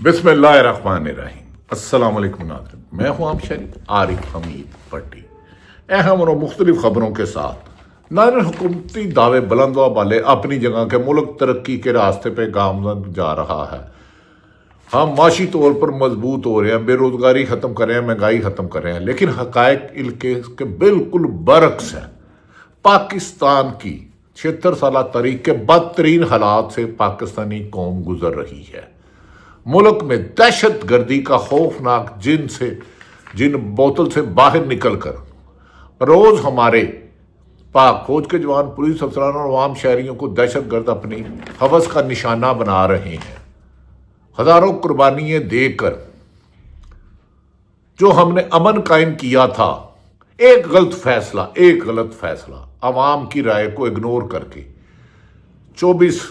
بسم اللہ الرحمن الرحیم۔ السلام علیکم ناظرین، میں ہوں آپ شریف عارف حمید پٹی، اہم اور مختلف خبروں کے ساتھ۔ ناظرین، حکومتی دعوے بلند و بالے اپنی جگہ کے ملک ترقی کے راستے پہ گامزن جا رہا ہے۔ ہم معاشی طور پر مضبوط ہو رہے ہیں، بے روزگاری ختم کر رہے ہیں، مہنگائی ختم کر رہے ہیں، لیکن حقائق ان کے بالکل برعکس ہے۔ پاکستان کی 76 سالہ تاریخ کے بدترین حالات سے پاکستانی قوم گزر رہی ہے۔ ملک میں دہشت گردی کا خوفناک جن بوتل سے باہر نکل کر روز ہمارے پاک فوج کے جوان، پولیس افسران اور عوام شہریوں کو دہشت گرد اپنی ہوس کا نشانہ بنا رہے ہیں۔ ہزاروں قربانیاں دے کر جو ہم نے امن قائم کیا تھا، ایک غلط فیصلہ عوام کی رائے کو اگنور کر کے 24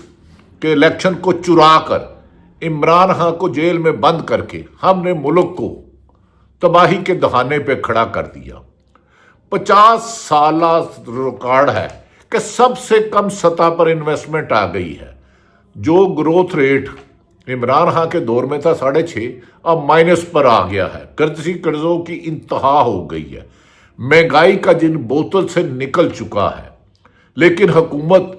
کے الیکشن کو چرا کر عمران خان کو جیل میں بند کر کے ہم نے ملک کو تباہی کے دہانے پہ کھڑا کر دیا۔ 50 سالہ ریکارڈ ہے کہ سب سے کم سطح پر انویسٹمنٹ آ گئی ہے۔ جو گروتھ ریٹ عمران خان کے دور میں تھا 6.5، اب مائنس پر آ گیا ہے۔ قرضوں کی انتہا ہو گئی ہے، مہنگائی کا جن بوتل سے نکل چکا ہے، لیکن حکومت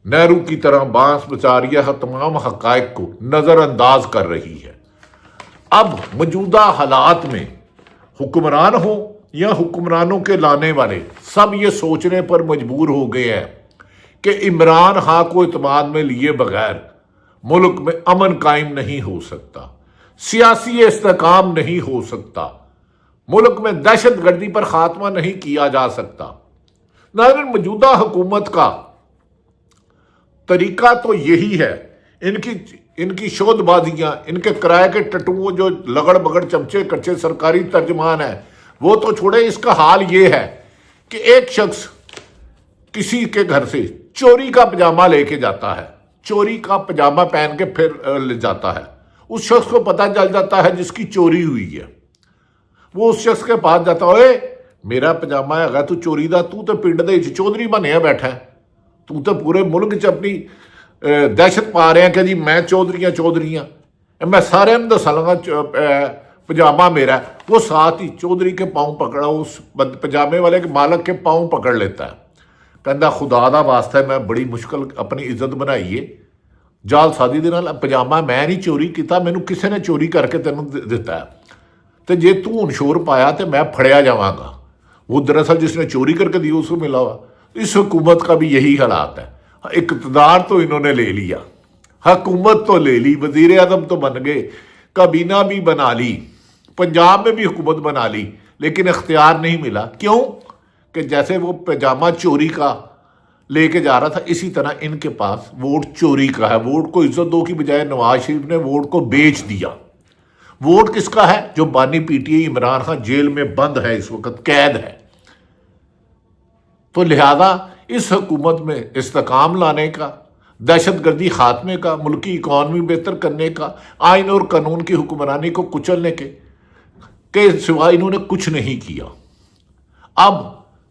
نہرو کی طرح بانس بچا رہی ہے، تمام حقائق کو نظر انداز کر رہی ہے۔ اب موجودہ حالات میں حکمران ہوں یا حکمرانوں کے لانے والے، سب یہ سوچنے پر مجبور ہو گئے ہیں کہ عمران خان کو اعتماد میں لیے بغیر ملک میں امن قائم نہیں ہو سکتا، سیاسی استحکام نہیں ہو سکتا، ملک میں دہشت گردی پر خاتمہ نہیں کیا جا سکتا۔ ناظرین، موجودہ حکومت کا طریقہ تو یہی ہے، ان کی شودھ بازیاں، ان کے کرائے کے ٹٹوؤں جو لگڑ بگڑ چمچے کچے سرکاری ترجمان ہیں، وہ تو چھوڑے۔ اس کا حال یہ ہے کہ ایک شخص کسی کے گھر سے چوری کا پجامہ لے کے جاتا ہے، چوری کا پجامہ پہن کے پھر لے جاتا ہے۔ اس شخص کو پتہ چل جاتا ہے جس کی چوری ہوئی ہے، وہ اس شخص کے پاس جاتا ہے، اے میرا پجامہ ہے، تو چوری دا، تو پنڈ دے چودھری بنیا بیٹھا ہے، تو پورے ملک چ اپنی دہشت پا رہے ہیں کہ جی میں چودھریاں میں سارے دسا لگا پجامہ میرا ہے۔ وہ ساتھ ہی چودھری کے پاؤں پکڑا، اس پجامے والے کے مالک کے پاؤں پکڑ لیتا ہے، کہندا خدا دا واسطہ ہے، میں بڑی مشکل اپنی عزت بنائی ہے، جال سادی دے نال پجامہ میں نہیں چوری کیتا، مینوں کسے نے چوری کر کے تینوں دیتا ہے، تے جے تو ہن شور پایا تے میں پھڑیا جاواں گا۔ وہ دراصل جس نے چوری کر کے دی اس کو ملا ہوا۔ اس حکومت کا بھی یہی حالات ہے۔ اقتدار تو انہوں نے لے لیا، حکومت تو لے لی، وزیر اعظم تو بن گئے، کابینہ بھی بنا لی، پنجاب میں بھی حکومت بنا لی، لیکن اختیار نہیں ملا۔ کیوں؟ کہ جیسے وہ پجامہ چوری کا لے کے جا رہا تھا، اسی طرح ان کے پاس ووٹ چوری کا ہے۔ ووٹ کو عزت دو کی بجائے نواز شریف نے ووٹ کو بیچ دیا۔ ووٹ کس کا ہے؟ جو بانی P T I Imran Khan jail میں بند ہے، اس وقت قید ہے۔ تو لہذا اس حکومت میں استحکام لانے کا، دہشت گردی خاتمے کا، ملکی اکانومی بہتر کرنے کا، آئین اور قانون کی حکمرانی کو کچلنے کے سوائے انہوں نے کچھ نہیں کیا۔ اب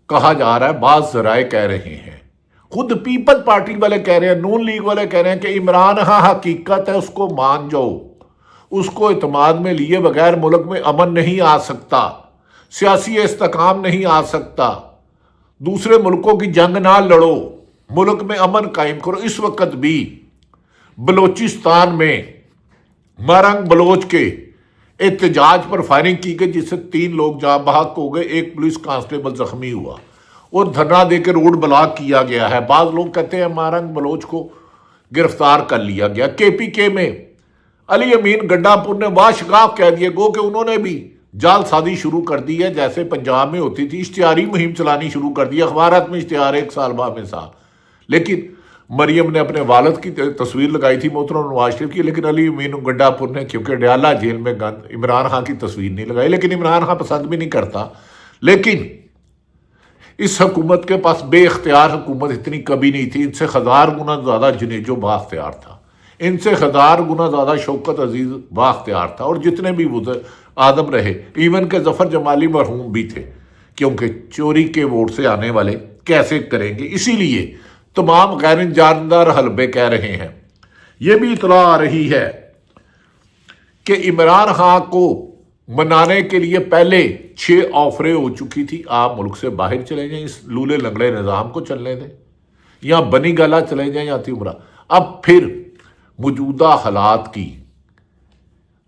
کہا جا رہا ہے، بعض ذرائع کہہ رہے ہیں، خود پیپل پارٹی والے کہہ رہے ہیں، نون لیگ والے کہہ رہے ہیں کہ عمران خان حقیقت ہے، اس کو مان جاؤ، اس کو اعتماد میں لیے بغیر ملک میں امن نہیں آ سکتا، سیاسی استحکام نہیں آ سکتا، دوسرے ملکوں کی جنگ نہ لڑو، ملک میں امن قائم کرو۔ اس وقت بھی بلوچستان میں مارنگ بلوچ کے احتجاج پر فائرنگ کی گئی، جس سے 3 لوگ جاں بحق ہو گئے، ایک پولیس کانسٹیبل زخمی ہوا اور دھرنا دے کے روڈ بلاک کیا گیا ہے۔ بعض لوگ کہتے ہیں مارنگ بلوچ کو گرفتار کر لیا گیا۔ کے پی کے میں علی امین گڈا پور نے واشگاف کہہ دیے، گو کہ انہوں نے بھی جال سازی شروع کر دی ہے، جیسے پنجاب میں ہوتی تھی، اشتہاری مہم چلانی شروع کر دی، اخبارات میں اشتہار 1 سال بعد میں سال۔ لیکن مریم نے اپنے والد کی تصویر لگائی تھی محترم نواز شریف کی، لیکن علی امین گڈا پور نے کیونکہ ڈیالہ جیل میں عمران خان کی تصویر نہیں لگائی، لیکن عمران خان پسند بھی نہیں کرتا۔ لیکن اس حکومت کے پاس بے اختیار حکومت اتنی کبھی نہیں تھی، ان سے 1000 گنا زیادہ جنیجو با اختیار تھا، ان سے 1000 گنا زیادہ شوکت عزیز با اختیار تھا، اور جتنے بھی وزیر اعظم رہے، ایون کہ ظفر جمالی مرحوم بھی تھے، کیونکہ چوری کے ووٹ سے آنے والے کیسے کریں گے۔ اسی لیے تمام غیر جاندار حلبے کہہ رہے ہیں۔ یہ بھی اطلاع آ رہی ہے کہ عمران خان کو منانے کے لیے پہلے 6 آفریں ہو چکی تھی، آپ ملک سے باہر چلے جائیں، اس لولے لنگڑے نظام کو چلنے دیں، یا بنی گالا چلے جائیں یا عمرہ۔ اب پھر موجودہ حالات کی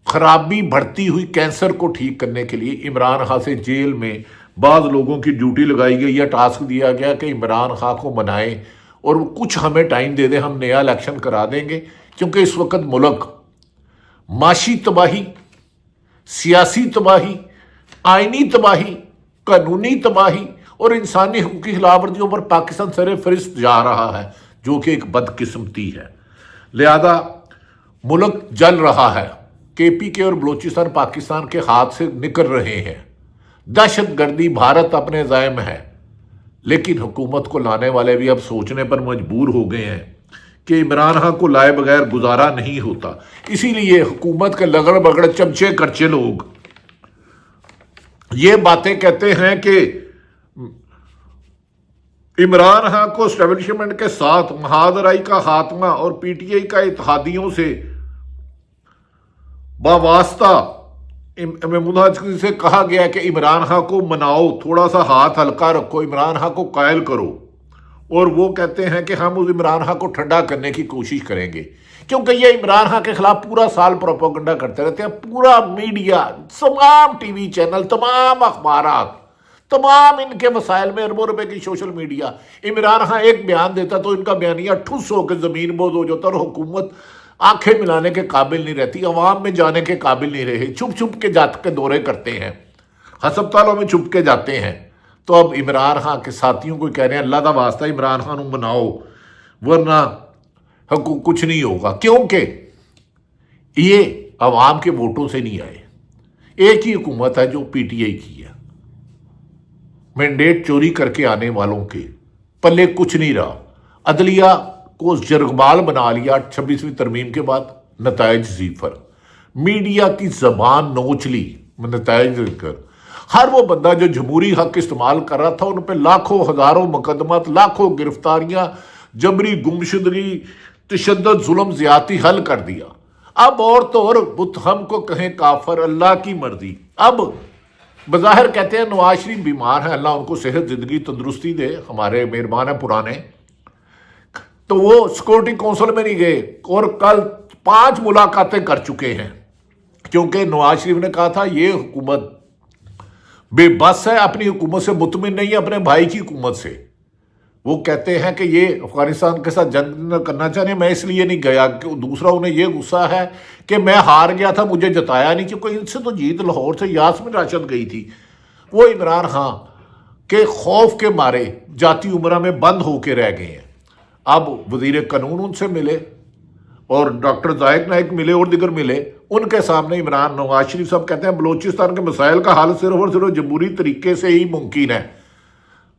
خرابی بڑھتی ہوئی کینسر کو ٹھیک کرنے کے لیے عمران خان سے جیل میں بعض لوگوں کی ڈیوٹی لگائی گئی، یا ٹاسک دیا گیا کہ عمران خان کو منائیں اور وہ کچھ ہمیں ٹائم دے دیں، ہم نیا الیکشن کرا دیں گے، کیونکہ اس وقت ملک معاشی تباہی، سیاسی تباہی، آئینی تباہی، قانونی تباہی اور انسانی حقوق کی خلاف ورزیوں پر پاکستان سر فہرست جا رہا ہے، جو کہ ایک بدقسمتی ہے۔ لہذا ملک جل رہا ہے، کے پی کے اور بلوچستان پاکستان کے ہاتھ سے نکل رہے ہیں، دہشت گردی بھارت اپنے ذمہ ہے، لیکن حکومت کو لانے والے بھی اب سوچنے پر مجبور ہو گئے ہیں کہ عمران خان کو لائے بغیر گزارا نہیں ہوتا۔ اسی لیے حکومت کے لگڑ بگڑ چمچے کرچے لوگ یہ باتیں کہتے ہیں کہ عمران خان کو اسٹیبلشمنٹ کے ساتھ محاذرائی کا خاتمہ اور پی ٹی آئی کا اتحادیوں سے باواسطہ مداحمت سے کہا گیا کہ عمران خان کو مناؤ، تھوڑا سا ہاتھ ہلکا رکھو، عمران خان کو قائل کرو، اور وہ کہتے ہیں کہ ہم اس عمران خان کو ٹھنڈا کرنے کی کوشش کریں گے، کیونکہ یہ عمران خان کے خلاف پورا سال پروپیگنڈا کرتے رہتے ہیں، پورا میڈیا، تمام ٹی وی چینل، تمام اخبارات، تمام ان کے وسائل میں اربوں روپے کی سوشل میڈیا۔ عمران خان ایک بیان دیتا تو ان کا بیانیہ ٹھس ہو کے زمین بوز ہو جاتا، اور حکومت آنکھیں ملانے کے قابل نہیں رہتی، عوام میں جانے کے قابل نہیں رہے، چھپ چھپ کے جات کے دورے کرتے ہیں، ہسپتالوں میں چھپ کے جاتے ہیں۔ تو اب عمران خان کے ساتھیوں کو کہہ رہے ہیں اللہ دا واسطہ عمران خان کو مناؤ، ورنہ کچھ نہیں ہوگا، کیونکہ یہ عوام کے ووٹوں سے نہیں آئے۔ ایک ہی حکومت ہے جو پی ٹی آئی کی ہے، مینڈیٹ چوری کر کے آنے والوں کے پلے کچھ نہیں رہا، عدلیہ کو جرگبال بنا لیا 26ویں ترمیم کے بعد، نتائج صفر، میڈیا کی زبان نوچ لی، نتائج ذکر، ہر وہ بندہ جو جمہوری حق استعمال کر رہا تھا ان پہ لاکھوں ہزاروں مقدمات، لاکھوں گرفتاریاں، جبری گمشدگی، تشدد، ظلم، زیادتی حل کر دیا۔ اب اور تو اور بت ہم کو کہیں کافر، اللہ کی مرضی۔ اب بظاہر کہتے ہیں نواز شریف بیمار ہیں، اللہ ان کو صحت زندگی تندرستی دے، ہمارے مہربان ہیں پرانے، تو وہ سیکورٹی کونسل میں نہیں گئے، اور کل 5 ملاقاتیں کر چکے ہیں، کیونکہ نواز شریف نے کہا تھا یہ حکومت بے بس ہے، اپنی حکومت سے مطمئن نہیں ہے، اپنے بھائی کی حکومت سے۔ وہ کہتے ہیں کہ یہ افغانستان کے ساتھ جنگ نہ کرنا چاہتے، میں اس لیے نہیں گیا کہ دوسرا انہیں یہ غصہ ہے کہ میں ہار گیا تھا، مجھے جتایا نہیں، کیونکہ ان سے تو جیت لاہور سے یاسمین راشد گئی تھی۔ وہ عمران خان کے خوف کے مارے جاتی عمرہ میں بند ہو کے رہ گئے ہیں۔ اب وزیر قانون ان سے ملے اور ڈاکٹر ذائق نائک ملے اور دیگر ملے، ان کے سامنے عمران نواز شریف صاحب کہتے ہیں بلوچستان کے مسائل کا حل صرف اور صرف جمہوری طریقے سے ہی ممکن ہے۔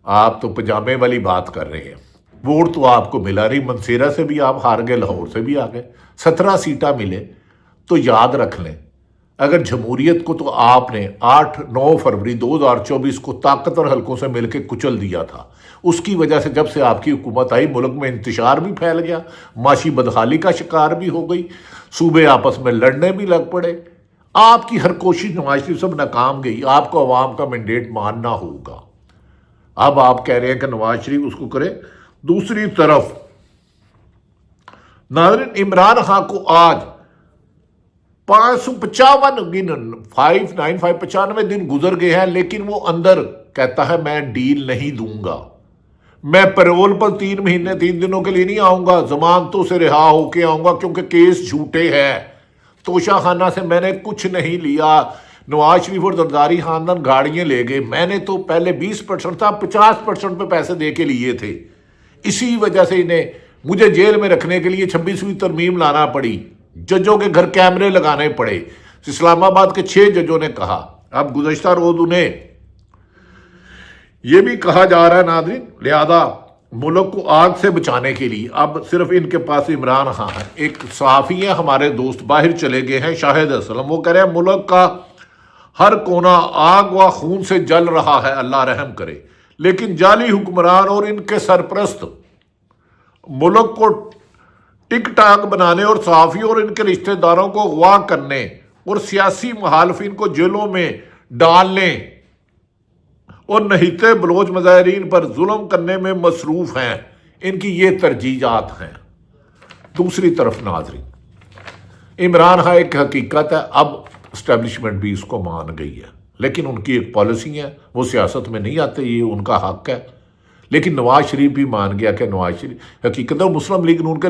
آپ تو پجامے والی بات کر رہے ہیں، ووٹ تو آپ کو ملا نہیں، منصیرہ سے بھی آپ ہار گئے، لاہور سے بھی آ گئے، 17 سیٹاں ملے۔ تو یاد رکھ لیں، اگر جمہوریت کو تو آپ نے 8-9 فروری 2024 کو طاقتور حلقوں سے مل کے کچل دیا تھا، اس کی وجہ سے جب سے آپ کی حکومت آئی ملک میں انتشار بھی پھیل گیا، معاشی بدحالی کا شکار بھی ہو گئی، صوبے آپس میں لڑنے بھی لگ پڑے۔ آپ کی ہر کوشش نواز شریف صاحب ناکام گئی، آپ کو عوام کا مینڈیٹ ماننا ہوگا۔ اب آپ کہہ رہے ہیں کہ نواز شریف اس کو کرے۔ دوسری طرف ناظرین، عمران خان کو آج 95 دن گزر گئے ہیں، لیکن وہ اندر کہتا ہے میں ڈیل نہیں دوں گا، میں پیرول پر 3 دنوں کے لیے نہیں آؤں گا، ضمانتوں سے رہا ہو کے آؤں گا، کیونکہ کیس جھوٹے ہیں، توشہ خانہ سے میں نے کچھ نہیں لیا، نواز شریف اور زرداری خاندان گاڑیاں لے گئے، میں نے تو پہلے 20% تھا، 50% پہ پیسے دے کے لیے تھے، اسی وجہ سے انہیں مجھے جیل میں رکھنے کے لیے 26ویں ترمیم لانا پڑی، ججوں کے گھر کیمرے لگانے پڑے، اسلام آباد کے 6 ججوں نے کہا۔ اب گزشتہ روز انہیں یہ بھی کہا جا رہا ہے ناظرین، لہذا ملک کو آگ سے بچانے کے لیے اب صرف ان کے پاس عمران خان ہے۔ ایک صحافی ہیں ہمارے دوست، باہر چلے گئے ہیں، شاہد اسلم، وہ کہہ رہے ہیں ملک کا ہر کونا آگ و خون سے جل رہا ہے، اللہ رحم کرے، لیکن جعلی حکمران اور ان کے سرپرست ملک کو ٹک ٹاک بنانے اور صحافیوں اور ان کے رشتہ داروں کو اغوا کرنے اور سیاسی مخالفین کو جیلوں میں ڈالنے اور نہیتے بلوچ مظاہرین پر ظلم کرنے میں مصروف ہیں. ان کی یہ ترجیحات ہیں. دوسری طرف ناظرین، عمران خان ایک حقیقت ہے، اب اسٹیبلشمنٹ بھی اس کو مان گئی ہے، لیکن ان کی ایک پالیسی ہے، وہ سیاست میں نہیں آتے، یہ ان کا حق ہے. لیکن نواز شریف بھی مان گیا کہ نواز شریف حقیقت ہے. مسلم لیگ نون کے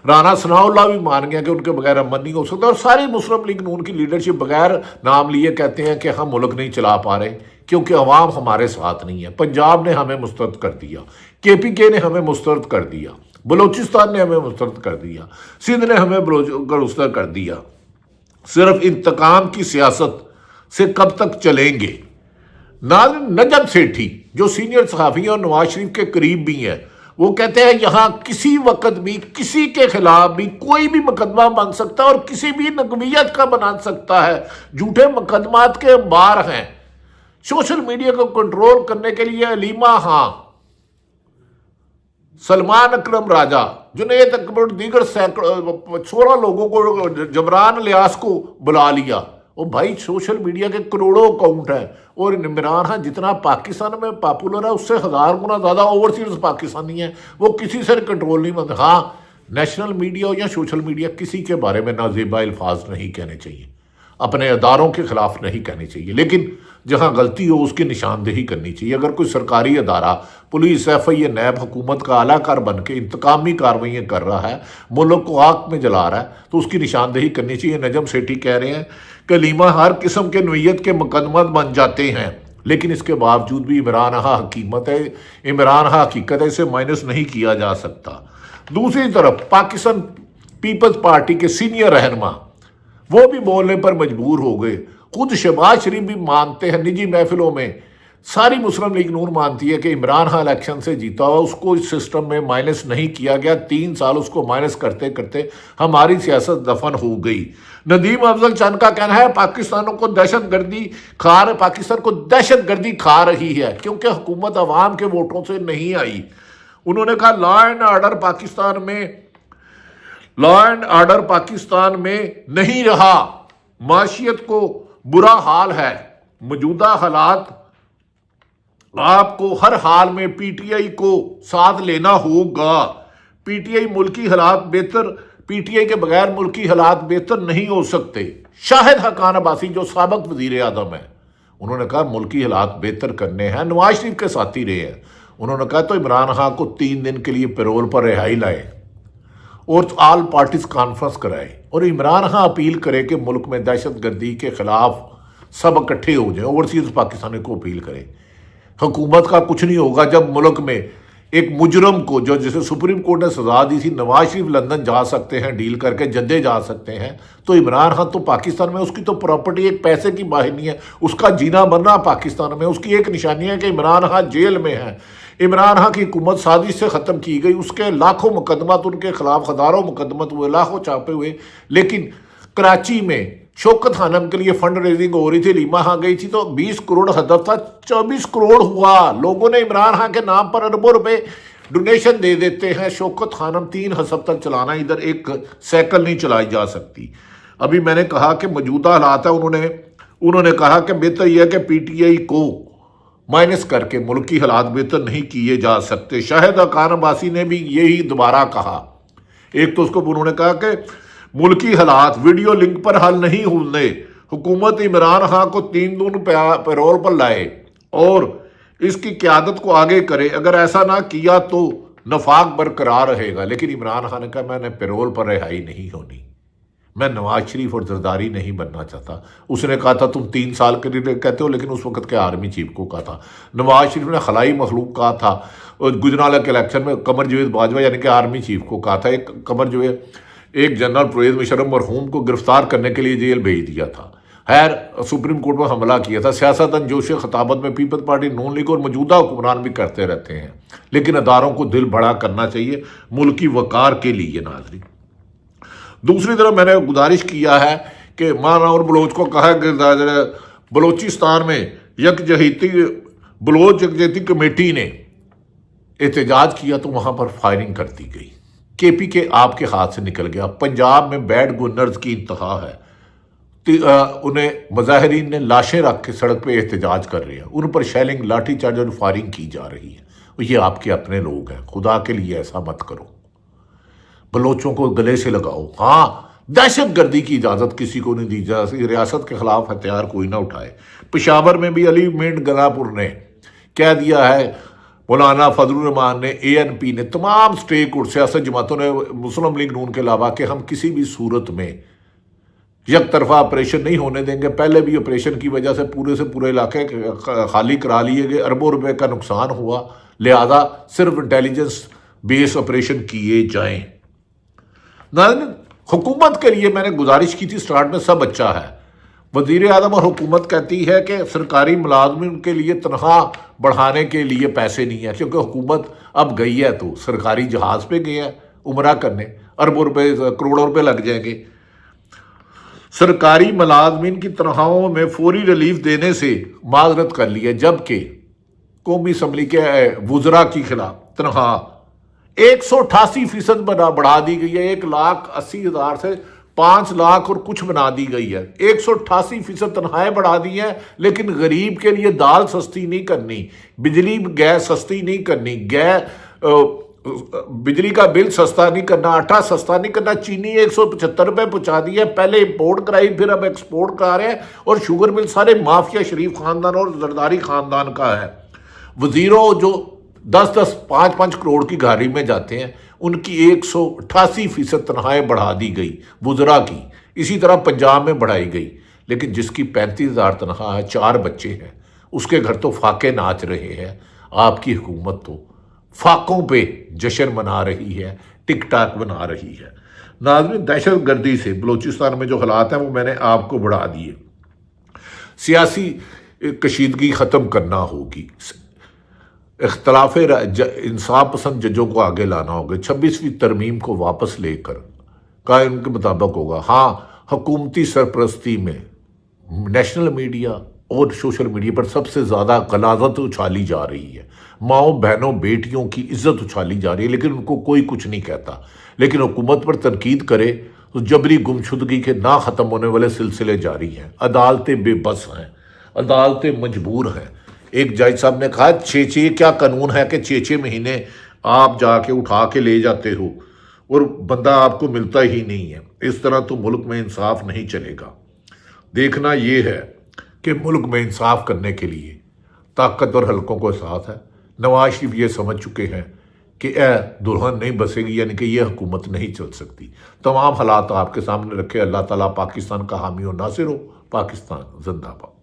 رانا ثناء اللہ بھی مان گیا کہ ان کے بغیر امن نہیں ہو سکتا. اور ساری مسلم لیگ نون کی لیڈرشپ بغیر نام لیے کہتے ہیں کہ ہم ملک نہیں چلا پا رہے کیونکہ عوام ہمارے ساتھ نہیں ہے. پنجاب نے ہمیں مسترد کر دیا، KPK نے ہمیں مسترد کر دیا، بلوچستان نے ہمیں مسترد کر دیا، سندھ نے ہمیں مسترد کر دیا. صرف انتقام کی سیاست سے کب تک چلیں گے؟ نجم سیٹھی جو سینئر صحافی ہیں اور نواز شریف کے قریب بھی ہیں، وہ کہتے ہیں یہاں کسی وقت بھی کسی کے خلاف بھی کوئی بھی مقدمہ بن سکتا ہے اور کسی بھی نقویت کا بنا سکتا ہے. جھوٹے مقدمات کے انبار ہیں. سوشل میڈیا کو کنٹرول کرنے کے لیے علیمہ خان، سلمان اکرم راجہ، جنید اکبر، دیگر 16 لوگوں کو، جبران الیاس کو بلا لیا. اور بھائی سوشل میڈیا کے کروڑوں اکاؤنٹ ہیں، اور عمران خان جتنا پاکستان میں پاپولر ہے اس سے 1000 گنا زیادہ اوورسیز پاکستانی ہیں. وہ کسی سے کنٹرول نہیں بنتے. ہاں، نیشنل میڈیا یا سوشل میڈیا کسی کے بارے میں نازیبا الفاظ نہیں کہنے چاہیے، اپنے اداروں کے خلاف نہیں کہنے چاہیے، لیکن جہاں غلطی ہو اس کی نشاندہی کرنی چاہیے. اگر کوئی سرکاری ادارہ، پولیس، FI نیب حکومت کا اعلیٰ کار بن کے انتقامی کارروائیاں کر رہا ہے، ملک کو آگ میں جلا رہا ہے، تو اس کی نشاندہی کرنی چاہیے. نجم سیٹھی کہہ رہے ہیں کہ علیمہ ہر قسم کے نوعیت کے مقدمات بن جاتے ہیں، لیکن اس کے باوجود بھی عمران خان حکیمت ہے، عمران خان حقیقت ہے، اسے مائنس نہیں کیا جا سکتا. دوسری طرف پاکستان پیپلز پارٹی کے سینئر رہنما وہ بھی بولنے پر مجبور ہو گئے. خود شہباز شریف بھی مانتے ہیں نجی محفلوں میں، ساری مسلم لیگ نون مانتی ہے کہ عمران خان الیکشن سے جیتا ہوا، اس کو اس سسٹم میں مائنس نہیں کیا گیا. 3 سال اس کو مائنس کرتے کرتے ہماری سیاست دفن ہو گئی. ندیم افضل چند کا کہنا ہے پاکستان کو دہشت گردی کھا رہی ہے کیونکہ حکومت عوام کے ووٹوں سے نہیں آئی. انہوں نے کہا لا اینڈ آرڈر پاکستان میں نہیں رہا، معیشت کو برا حال ہے. موجودہ حالات آپ کو ہر حال میں PTI کو ساتھ لینا ہوگا. PTI کے بغیر ملکی حالات بہتر نہیں ہو سکتے. شاہد حقان عباسی جو سابق وزیر اعظم ہیں، انہوں نے کہا ملکی حالات بہتر کرنے ہیں. نواز شریف کے ساتھی رہے ہیں. انہوں نے کہا تو عمران خان کو 3 دن کے لیے پیرول پر رہائی لائے اور آل پارٹیز کانفرنس کرائے، اور عمران خان اپیل کرے کہ ملک میں دہشت گردی کے خلاف سب اکٹھے ہو جائیں. اوورسیز پاکستانی کو اپیل کرے. حکومت کا کچھ نہیں ہوگا جب ملک میں ایک مجرم کو، جو جسے سپریم کورٹ نے سزا دی تھی، نواز شریف لندن جا سکتے ہیں ڈیل کر کے، جدے جا سکتے ہیں، تو عمران خان تو پاکستان میں، اس کی تو پراپرٹی ایک پیسے کی باہر نہیں ہے، اس کا جینا مرنا پاکستان میں. اس کی ایک نشانی ہے کہ عمران خان جیل میں ہے. عمران خان کی حکومت سازش سے ختم کی گئی، اس کے لاکھوں مقدمات ان کے خلاف، ہزاروں مقدمات ہوئے، لاکھوں چھاپے ہوئے. لیکن کراچی میں شوکت خانم کے لیے فنڈ ریزنگ ہو رہی تھی، علیمہ خان گئی تھی تو 20 کروڑ ہدف تھا، 24 کروڑ ہوا. لوگوں نے عمران خان کے نام پر اربوں روپے ڈونیشن دے دیتے ہیں. شوکت خانم 3 حسب تک چلانا، ادھر ایک سائیکل نہیں چلائی جا سکتی. ابھی میں نے کہا کہ موجودہ حالات ہے، انہوں نے کہا کہ بہتر یہ ہے کہ PTI کو مائنس کر کے ملکی حالات بہتر نہیں کیے جا سکتے. شاہد حقان عباسی نے بھی یہی دوبارہ کہا. ایک تو اس کو انہوں نے کہا کہ ملکی حالات ویڈیو لنک پر حل نہیں ہونے، حکومت عمران خان کو 3 دن پیرول پر لائے اور اس کی قیادت کو آگے کرے. اگر ایسا نہ کیا تو نفاق برقرار رہے گا. لیکن عمران خان نے کہا میں نے پیرول پر رہائی نہیں ہونی، میں نواز شریف اور زرداری نہیں بننا چاہتا. اس نے کہا تھا تم 3 سال کے لیے کہتے ہو، لیکن اس وقت کے آرمی چیف کو کہا تھا. نواز شریف نے خلائی مخلوق کہا تھا، اور گجرالہ کے الیکشن میں قمر جاوید باجوہ یعنی کہ آرمی چیف کو کہا تھا. ایک جنرل پرویز مشرف مرحوم کو گرفتار کرنے کے لیے جیل بھیج دیا تھا. خیر سپریم کورٹ میں حملہ کیا تھا. سیاستاً جوش خطابت میں پیپلز پارٹی نون لیگ اور موجودہ حکمران بھی کرتے رہتے ہیں، لیکن اداروں کو دل بڑا کرنا چاہیے ملکی وقار کے لیے. ناظرین، دوسری طرف میں نے گزارش کیا ہے کہ مانا اور بلوچ کو کہا کہ بلوچستان میں بلوچ یکجہتی کمیٹی نے احتجاج کیا تو وہاں پر فائرنگ کر دی گئی. KPK آپ کے ہاتھ سے نکل گیا. پنجاب میں بیڈ گورنرز کی انتہا ہے. انہیں مظاہرین نے لاشیں رکھ کے سڑک پہ احتجاج کر رہے ہیں، ان پر شیلنگ، لاٹھی چارج اور فائرنگ کی جا رہی ہے۔ یہ آپ کے اپنے لوگ ہیں، خدا کے لیے ایسا مت کرو، بلوچوں کو گلے سے لگاؤ۔ ہاں، دہشت گردی کی اجازت کسی کو نہیں دی جا سکتی، ریاست کے خلاف ہتھیار کوئی نہ اٹھائے۔ پشاور میں بھی علی مینڈ گناپور نے کہہ دیا ہے، مولانا فضل الرحمان نے، ANP نے، تمام سٹیک ہولڈر سیاست جماعتوں نے، مسلم لیگ نون کے علاوہ، کہ ہم کسی بھی صورت میں یک طرفہ آپریشن نہیں ہونے دیں گے۔ پہلے بھی آپریشن کی وجہ سے پورے علاقے خالی کرا لیے گئے، اربوں روپے کا نقصان ہوا، لہذا صرف انٹیلیجنس بیس آپریشن کیے جائیں۔ ناظرین، حکومت کے لیے میں نے گزارش کی تھی سٹارٹ میں، سب اچھا ہے۔ وزیر اعظم اور حکومت کہتی ہے کہ سرکاری ملازمین کے لیے تنخواہ بڑھانے کے لیے پیسے نہیں ہیں، کیونکہ حکومت اب گئی ہے تو سرکاری جہاز پہ گئی ہے عمرہ کرنے، اربوں روپے، کروڑوں روپے لگ جائیں گے۔ سرکاری ملازمین کی تنخواہوں میں فوری ریلیف دینے سے معذرت کر لی ہے، جبکہ قومی اسمبلی کے وزراء کی خلاف تنخواہ 188% بڑھا دی گئی ہے، 1,80,000 سے 5 لاکھ اور کچھ بنا دی گئی ہے۔ 188% تنخواہیں بڑھا دی ہیں، لیکن غریب کے لیے دال سستی نہیں کرنی، بجلی گیس سستی نہیں کرنی، بجلی کا بل سستا نہیں کرنا، آٹا سستا نہیں کرنا، چینی 175 روپے پہنچا دی ہے، پہلے امپورٹ کرائی پھر اب ایکسپورٹ کرا رہے ہیں، اور شوگر مل سارے مافیا شریف خاندان اور زرداری خاندان کا ہے۔ وزیروں جو 10-10 5-5 کروڑ کی گاڑی میں جاتے ہیں، ان کی 188% تنخواہیں بڑھا دی گئی وزراء کی۔ اسی طرح پنجاب میں بڑھائی گئی، لیکن جس کی 35,000 تنخواہ ہے، 4 بچے ہیں، اس کے گھر تو فاقے ناچ رہے ہیں۔ آپ کی حکومت تو فاقوں پہ جشن منا رہی ہے، ٹک ٹاک بنا رہی ہے۔ ناظرین، دہشت گردی سے بلوچستان میں جو حالات ہیں وہ میں نے آپ کو بڑھا دیے۔ سیاسی کشیدگی ختم کرنا ہوگی، اختلاف انصاف پسند ججوں کو آگے لانا ہوگا، 26ویں ترمیم کو واپس لے کر قائم کے مطابق ہوگا۔ ہاں، حکومتی سرپرستی میں نیشنل میڈیا اور سوشل میڈیا پر سب سے زیادہ غلاظت اچھالی جا رہی ہے، ماؤں بہنوں بیٹیوں کی عزت اچھالی جا رہی ہے، لیکن ان کو کوئی کچھ نہیں کہتا۔ لیکن حکومت پر تنقید کرے تو جبری گمشدگی کے نہ ختم ہونے والے سلسلے جاری ہیں، عدالتیں بے بس ہیں، عدالتیں مجبور ہیں۔ ایک جج صاحب نے کہا، 6 کیا قانون ہے کہ 6 مہینے آپ جا کے اٹھا کے لے جاتے ہو اور بندہ آپ کو ملتا ہی نہیں ہے۔ اس طرح تو ملک میں انصاف نہیں چلے گا۔ دیکھنا یہ ہے کہ ملک میں انصاف کرنے کے لیے طاقتور حلقوں کو ساتھ ہے۔ نواز شریف یہ سمجھ چکے ہیں کہ اے دلہن نہیں بسے گی، یعنی کہ یہ حکومت نہیں چل سکتی۔ تمام حالات آپ کے سامنے رکھے۔ اللہ تعالیٰ پاکستان کا حامی و ناصر ہو۔ پاکستان زندہ باد۔